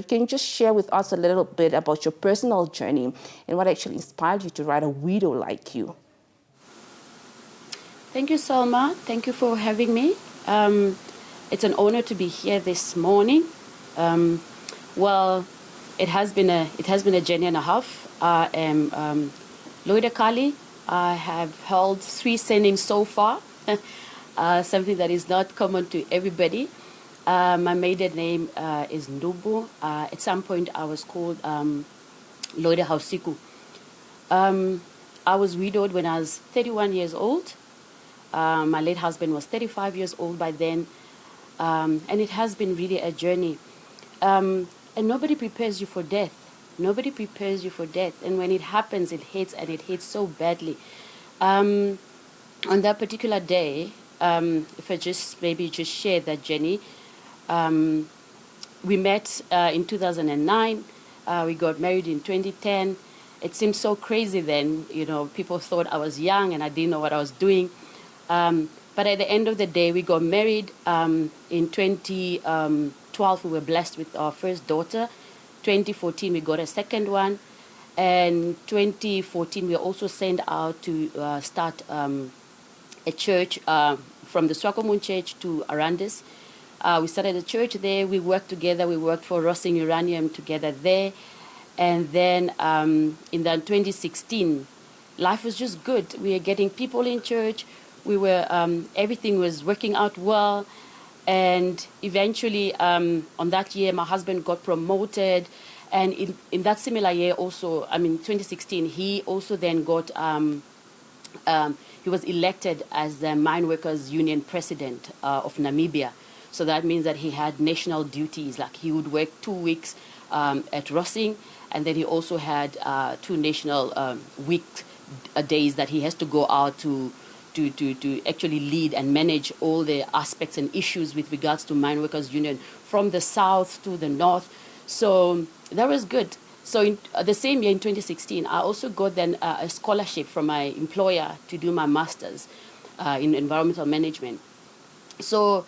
Can you just share with us a little bit about your personal journey and what actually inspired you to write A Widow Like You? Thank you, Salma. Thank you for having me. It's an honor to be here this morning. Well, it has been a journey and a half. I am Loide Kali. I have held 3 surnames so far, something that is not common to everybody. My maiden name is Ndubu. At some point, I was called Loide Hausiku. I was widowed when I was 31 years old. My late husband was 35 years old by then. And it has been really a journey. And nobody prepares you for death. Nobody prepares you for death. And when it happens, it hits, and it hits so badly. On that particular day, if I just share that journey, we met in 2009. We got married in 2010. It seemed so crazy then. You know, people thought I was young and I didn't know what I was doing. But at the end of the day, we got married. In 2012, we were blessed with our first daughter. 2014, we got a second one. And 2014, we were also sent out to start a church from the Swakopmund Church to Arandis. We started a church there. We worked together. We worked for Rossing Uranium together there. And then in 2016, life was just good. We were getting people in church. We were everything was working out well. And eventually, on that year, my husband got promoted. And in that similar year also, 2016, he also then got, he was elected as the Mine Workers Union president of Namibia. So that means that he had national duties, like he would work 2 weeks at Rossing, and then he also had 2 national week days that he has to go out to actually lead and manage all the aspects and issues with regards to Mine Workers Union from the south to the north. So that was good. So in the same year, in 2016, I also got then a scholarship from my employer to do my master's in environmental management. So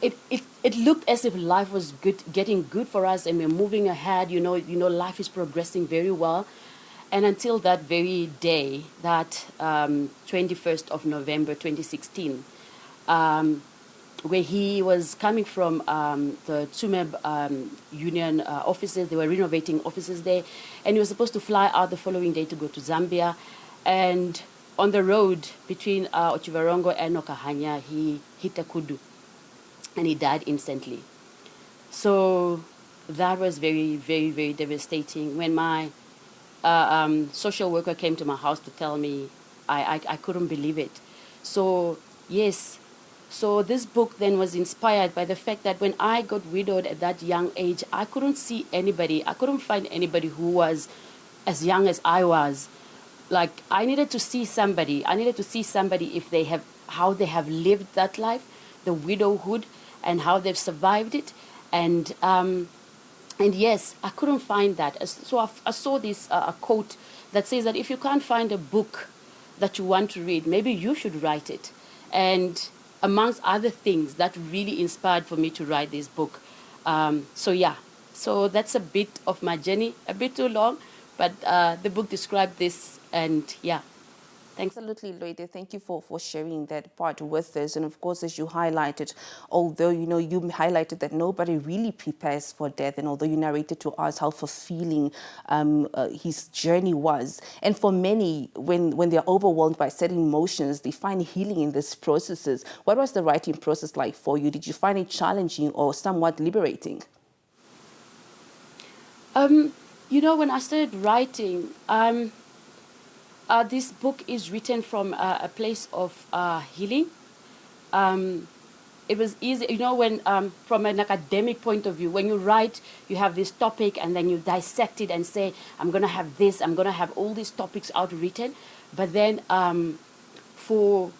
it looked as if life was good, getting good for us, and we're moving ahead. You know, life is progressing very well. And until that very day, that 21st of November 2016, where he was coming from the Tsumeb union offices. They were renovating offices there. And he was supposed to fly out the following day to go to Zambia. And on the road between Ochivarongo and Okahanya, he hit a kudu. And he died instantly. So that was very, very, very devastating. When my social worker came to my house to tell me, I couldn't believe it. So, yes. So this book then was inspired by the fact that when I got widowed at that young age, I couldn't see anybody. I couldn't find anybody who was as young as I was. Like, I needed to see somebody. I needed to see somebody if they have, how they have lived that life, the widowhood, and how they've survived it. And yes, I couldn't find that. So I saw this a quote that says that if you can't find a book that you want to read, maybe you should write it. And amongst other things, that really inspired for me to write this book. So that's a bit of my journey, a bit too long, but the book described this, and yeah. Thanks. Absolutely, Loide. Thank you for sharing that part with us. And of course, as you highlighted, although, you highlighted that nobody really prepares for death, and although you narrated to us how fulfilling his journey was. And for many, when they're overwhelmed by certain emotions, they find healing in these processes. What was the writing process like for you? Did you find it challenging or somewhat liberating? When I started writing, this book is written from a place of healing. It was easy, when from an academic point of view, when you write, you have this topic and then you dissect it and say, I'm going to have this, I'm going to have all these topics out written. But then for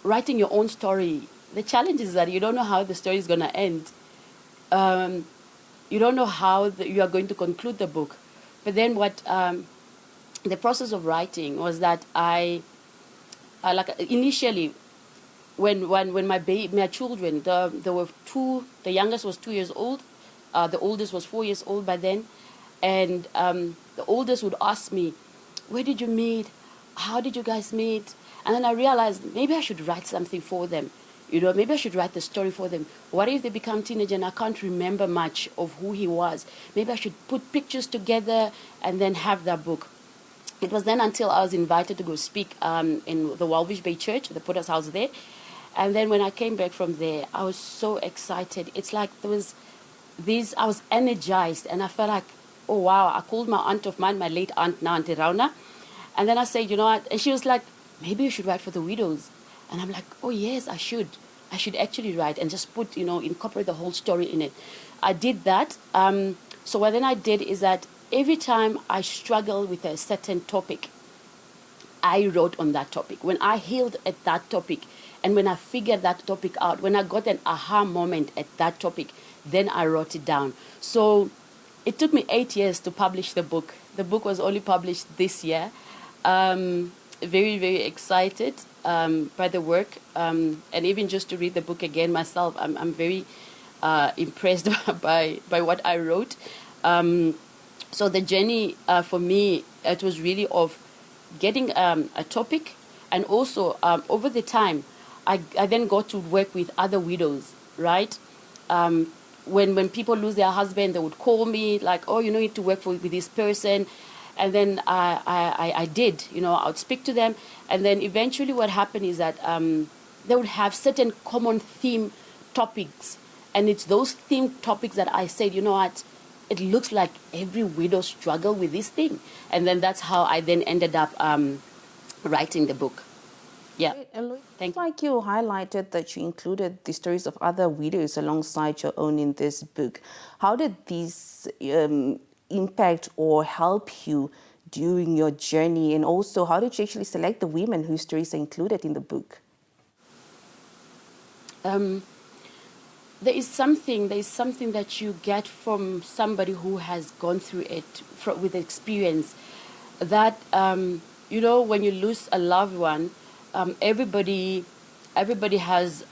writing your own story, the challenge is that you don't know how the story is going to end. You don't know how you are going to conclude the book. But then what... the process of writing was that I initially, when my children, there were 2, the youngest was 2 years old, The oldest was 4 years old by then. And the oldest would ask me, where did you meet? How did you guys meet? And then I realized maybe I should write something for them. Maybe I should write the story for them. What if they become teenage and I can't remember much of who he was? Maybe I should put pictures together and then have that book. It was then until I was invited to go speak in the Walvish Bay Church, the Potter's House there. And then when I came back from there, I was so excited. It's like there was I was energized, and I felt like, oh wow. I called my aunt of mine, my late aunt now, Auntie Rauna. And then I said, you know what? And she was like, maybe you should write for the widows. And I'm like, oh yes, I should. I should actually write and just put, incorporate the whole story in it. I did that. So what then I did is that every time I struggle with a certain topic, I wrote on that topic. When I healed at that topic, and when I figured that topic out, when I got an aha moment at that topic, then I wrote it down. So it took me 8 years to publish the book. The book was only published this year. Very, very excited by the work, and even just to read the book again myself, I'm very impressed by what I wrote. So the journey for me, it was really of getting a topic, and also over the time, I then got to work with other widows, right? When people lose their husband, they would call me like, oh, you need to work with this person. And then I did, I would speak to them. And then eventually what happened is that they would have certain common theme topics. And it's those theme topics that I said, you know what, it looks like every widow struggle with this thing. And then that's how I then ended up writing the book. Yeah. Thank you. Like you highlighted that you included the stories of other widows alongside your own in this book. How did these impact or help you during your journey? And also, how did you actually select the women whose stories are included in the book? There is something that you get from somebody who has gone through it with experience, that when you lose a loved one, everybody has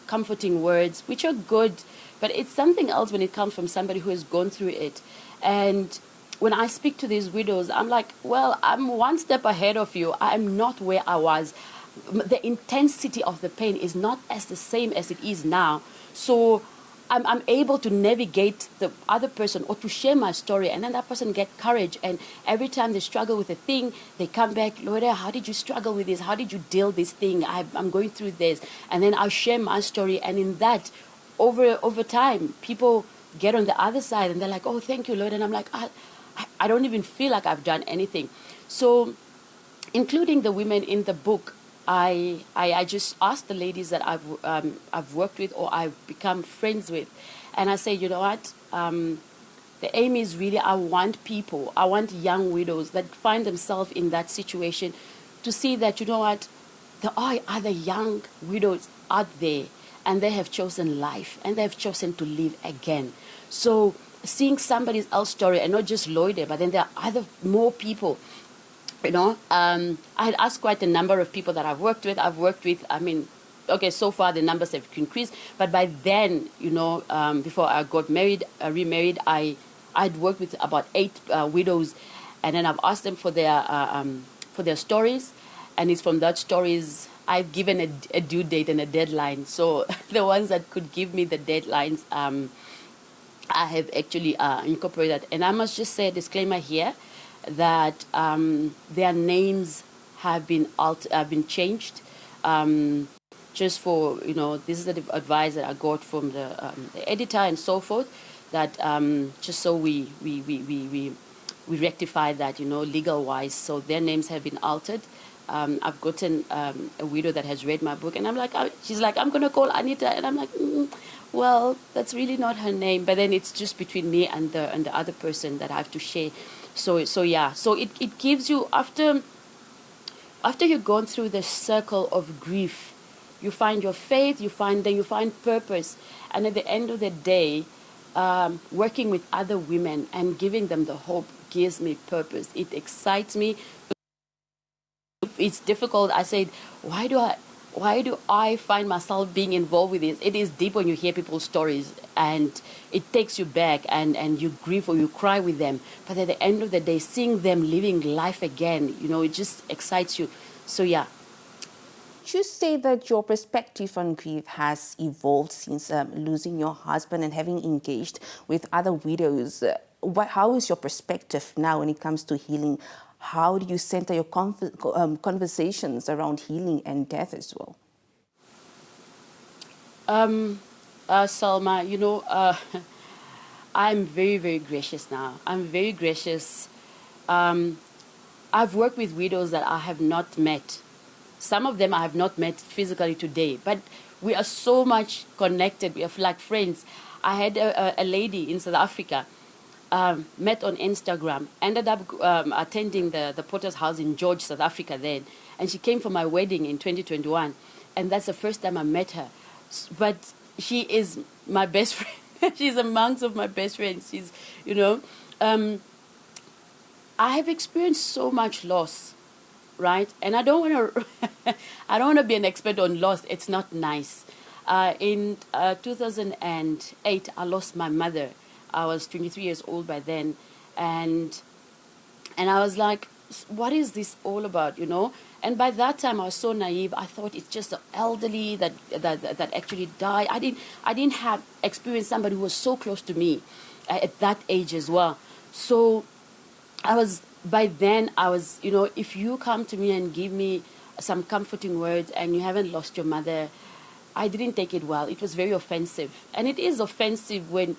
comforting words, which are good, but it's something else when it comes from somebody who has gone through it. And when I speak to these widows, I'm like, well, I'm one step ahead of you. I'm not where I was. The intensity of the pain is not as the same as it is now. So I'm able to navigate the other person or to share my story, and then that person get courage. And every time they struggle with a thing, they come back, Loide, how did you struggle with this? How did you deal this thing? I'm going through this. And then I'll share my story. And in that, over time, people get on the other side and they're like, oh, thank you, Loide. And I'm like, I don't even feel like I've done anything. So including the women in the book, I just asked the ladies that I've worked with or I've become friends with, and I say, you know what, the aim is really, I want young widows that find themselves in that situation to see that, you know what, there are other young widows out there, and they have chosen life and they have chosen to live again. So seeing somebody else's story, and not just Loide, but then there are more people. I had asked quite a number of people that I've worked with. So far the numbers have increased. But by then, before I got married, remarried, I'd worked with about 8 widows, and then I've asked them for their stories, and it's from that stories I've given a due date and a deadline. So the ones that could give me the deadlines, I have actually incorporated. And I must just say a disclaimer here, that their names have been changed, just for, this is the advice that I got from the editor and so forth, that just so we rectify that, legal wise. So their names have been altered. I've gotten a widow that has read my book, and I'm like, she's like, I'm going to call Anita, and I'm like, well, that's really not her name. But then it's just between me and the other person that I have to share. So it gives you, after you've gone through the circle of grief, you find your faith, you find purpose, and at the end of the day, working with other women and giving them the hope gives me purpose. It excites me. It's difficult. I said, why do why do I find myself being involved with this? It is deep when you hear people's stories, and it takes you back, and you grieve or you cry with them. But at the end of the day, seeing them living life again, it just excites you. So yeah. Would you say that your perspective on grief has evolved since losing your husband and having engaged with other widows? How is your perspective now when it comes to healing? How do you center your conversations around healing and death as well? Salma, I'm very, very gracious now. I'm very gracious. I've worked with widows that I have not met. Some of them I have not met physically today, but we are so much connected. We are like friends. I had a lady in South Africa, met on Instagram, ended up attending the Potter's House in George, South Africa then, and she came for my wedding in 2021, and that's the first time I met her. But she is my best friend. She's amongst of my best friends. She's, I have experienced so much loss, right? And I don't want to, I don't want to be an expert on loss. It's not nice. In 2008, I lost my mother. I was 23 years old by then, and I was like, what is this all about, And by that time, I was so naive. I thought it's just the elderly that actually died. I didn't have experienced somebody who was so close to me at that age as well. So by then, if you come to me and give me some comforting words and you haven't lost your mother, I didn't take it well. It was very offensive. And it is offensive when,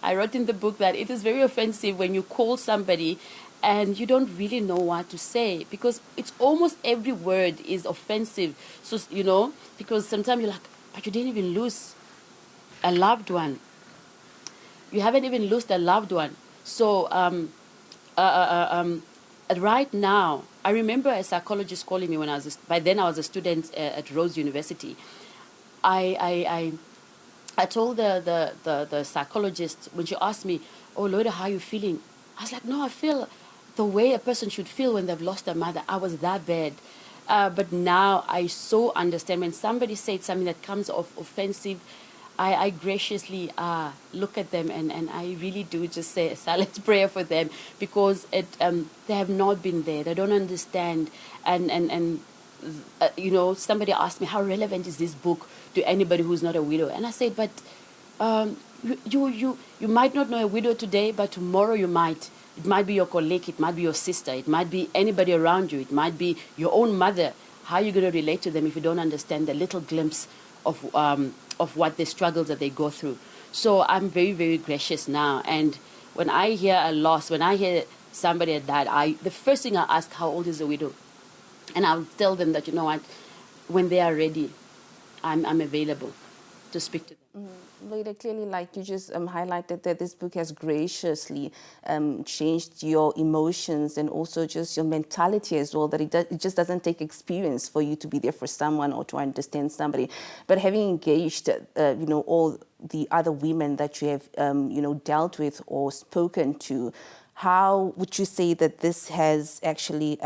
I wrote in the book that it is very offensive when you call somebody and you don't really know what to say, because it's almost every word is offensive. So, because sometimes you're like, but you didn't even lose a loved one. You haven't even lost a loved one. So, right now, I remember a psychologist calling me when by then I was a student at Rose University. I told the psychologist when she asked me, "Oh, Loide, how are you feeling?" I was like, "No, I feel the way a person should feel when they've lost their mother. I was that bad." But now I so understand when somebody said something that comes off offensive, I graciously look at them and I really do just say a silent prayer for them, because they have not been there. They don't understand. And somebody asked me, how relevant is this book to anybody who's not a widow? And I said, but you might not know a widow today, but tomorrow you might. It might be your colleague, it might be your sister, it might be anybody around you, it might be your own mother. How are you going to relate to them if you don't understand the little glimpse of what the struggles that they go through? So I'm very, very gracious now. And when I hear a loss, when I hear somebody had died, the first thing I ask, how old is the widow? And I'll tell them that, when they are ready, I'm available to speak to them. Loide, clearly, like you just highlighted, that this book has graciously changed your emotions and also just your mentality as well, that it just doesn't take experience for you to be there for someone or to understand somebody. But having engaged, all the other women that you have, dealt with or spoken to, how would you say that this has actually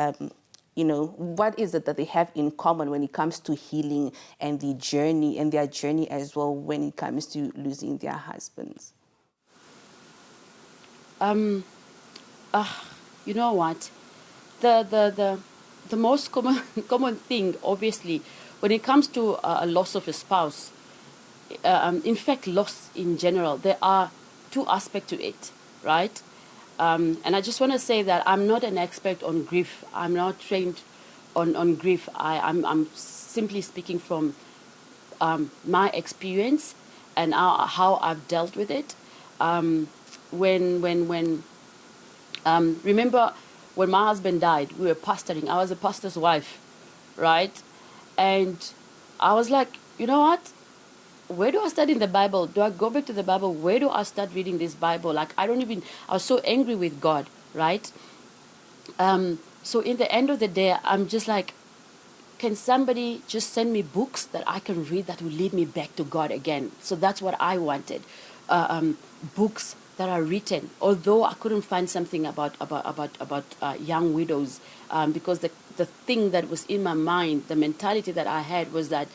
what is it that they have in common when it comes to healing and their journey as well when it comes to losing their husbands? You know what? The most common thing, obviously, when it comes to a loss of a spouse, in fact, loss in general, there are two aspects to it, right? And I just want to say that I'm not an expert on grief. I'm not trained on grief. I'm simply speaking from my experience and how I've dealt with it. Remember when my husband died, we were pastoring. I was a pastor's wife, right? And I was like, you know what? Where do I start in the Bible? Do I go back to the Bible? Where do I start reading this Bible? Like, I was so angry with God, right? So in the end of the day, I'm just like, can somebody just send me books that I can read that will lead me back to God again? So that's what I wanted. Books that are written, although I couldn't find something about young widows, because the thing that was in my mind, the mentality that I had was that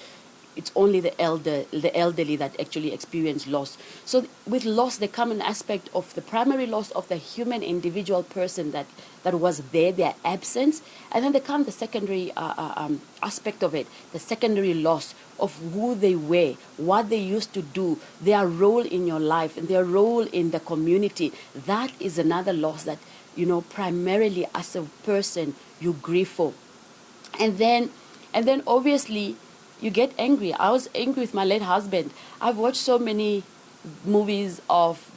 it's only the elderly that actually experience loss. So with loss, there come an aspect of the primary loss of the human individual person that was there, their absence, and then there come the secondary aspect of it, the secondary loss of who they were, what they used to do, their role in your life, and their role in the community. That is another loss that, primarily as a person you grieve for. And then obviously you get angry. I was angry with my late husband. I've watched so many movies of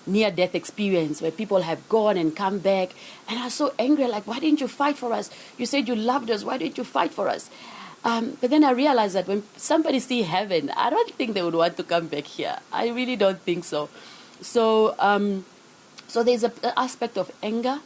near-death experience where people have gone and come back, and I was so angry. Like, why didn't you fight for us? You said you loved us. Why didn't you fight for us? But then I realized that when somebody see heaven, I don't think they would want to come back here. I really don't think so. So there's an aspect of anger.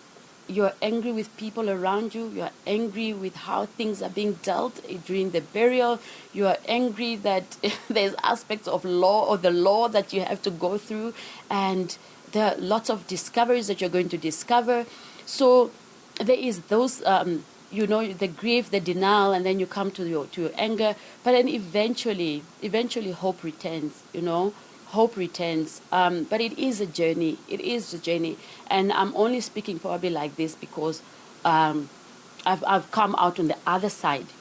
You're angry with people around you. You're angry with how things are being dealt during the burial. You are angry that there's aspects of law or the law that you have to go through. And there are lots of discoveries that you're going to discover. So there is those, the grief, the denial, and then you come to your anger. But then eventually hope returns, Hope returns, but it is a journey. It is a journey, and I'm only speaking probably like this because I've come out on the other side.